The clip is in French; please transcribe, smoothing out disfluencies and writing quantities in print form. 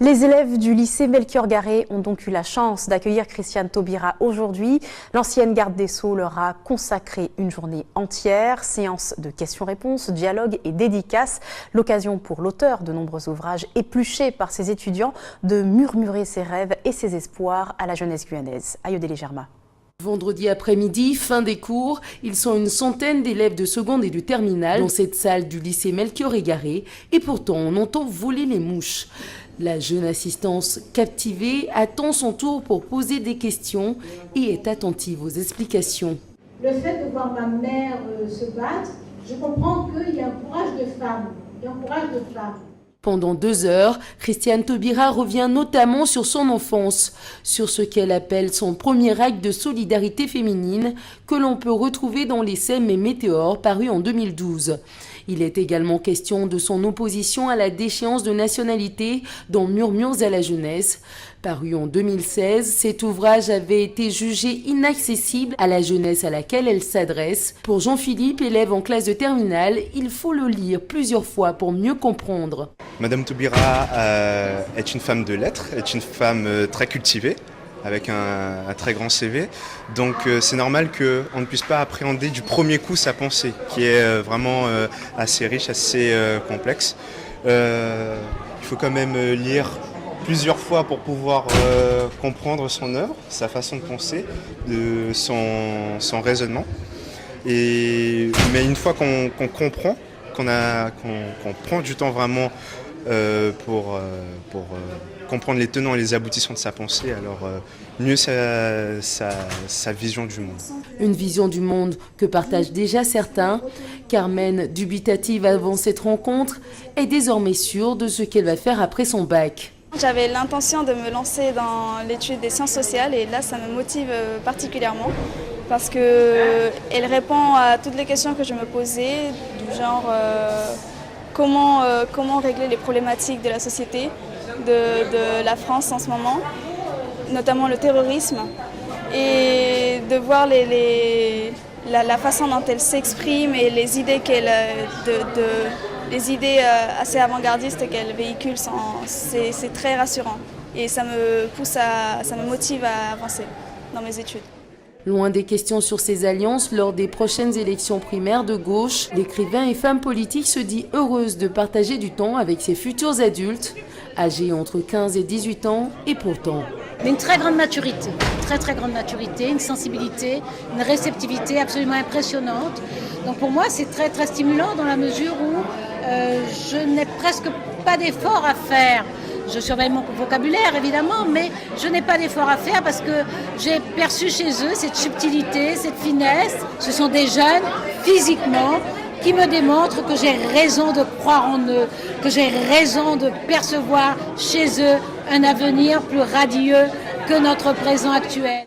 Les élèves du lycée Melchior Garret ont donc eu la chance d'accueillir Christiane Taubira aujourd'hui. L'ancienne garde des Sceaux leur a consacré une journée entière, séance de questions-réponses, dialogue et dédicaces. L'occasion pour l'auteur de nombreux ouvrages épluchés par ses étudiants de murmurer ses rêves et ses espoirs à la jeunesse guyanaise. Ayodele Germa. Vendredi après-midi, fin des cours, ils sont une centaine d'élèves de seconde et de terminale dans cette salle du lycée Melchior Garret et pourtant on entend voler les mouches. La jeune assistance captivée attend son tour pour poser des questions et est attentive aux explications. Le fait de voir ma mère se battre, je comprends qu'il y a un courage de femme. Pendant 2 heures, Christiane Taubira revient notamment sur son enfance, sur ce qu'elle appelle son premier acte de solidarité féminine que l'on peut retrouver dans les Sèmes et Météores parus en 2012. Il est également question de son opposition à la déchéance de nationalité dans Murmures à la jeunesse. Paru en 2016, cet ouvrage avait été jugé inaccessible à la jeunesse à laquelle elle s'adresse. Pour Jean-Philippe, élève en classe de terminale, il faut le lire plusieurs fois pour mieux comprendre. Madame Taubira est une femme de lettres, est une femme très cultivée, avec un très grand CV. Donc c'est normal qu'on ne puisse pas appréhender du premier coup sa pensée, qui est vraiment assez riche, assez complexe. Il faut quand même lire plusieurs fois pour pouvoir comprendre son œuvre, sa façon de penser, son raisonnement. Mais une fois qu'on comprend, qu'on prend du temps vraiment pour comprendre les tenants et les aboutissants de sa pensée, alors mieux sa vision du monde. Une vision du monde que partagent déjà certains. Carmen, dubitative avant cette rencontre, est désormais sûre de ce qu'elle va faire après son bac. J'avais l'intention de me lancer dans l'étude des sciences sociales et là ça me motive particulièrement parce qu'elle répond à toutes les questions que je me posais, du genre comment régler les problématiques de la société, de la France en ce moment, notamment le terrorisme, et de voir la façon dont elle s'exprime et les idées les idées assez avant-gardistes qu'elle véhicule, c'est très rassurant. Et ça me motive à avancer dans mes études. Loin des questions sur ses alliances lors des prochaines élections primaires de gauche, l'écrivain et femme politique se dit heureuse de partager du temps avec ses futurs adultes, âgés entre 15 et 18 ans, et pourtant. Mais une très grande maturité, très grande maturité, une sensibilité, une réceptivité absolument impressionnante. Donc pour moi, c'est très stimulant dans la mesure où je n'ai presque pas d'effort à faire. Je surveille mon vocabulaire évidemment, mais je n'ai pas d'effort à faire parce que j'ai perçu chez eux cette subtilité, cette finesse. Ce sont des jeunes, physiquement, qui me démontrent que j'ai raison de croire en eux, que j'ai raison de percevoir chez eux un avenir plus radieux que notre présent actuel.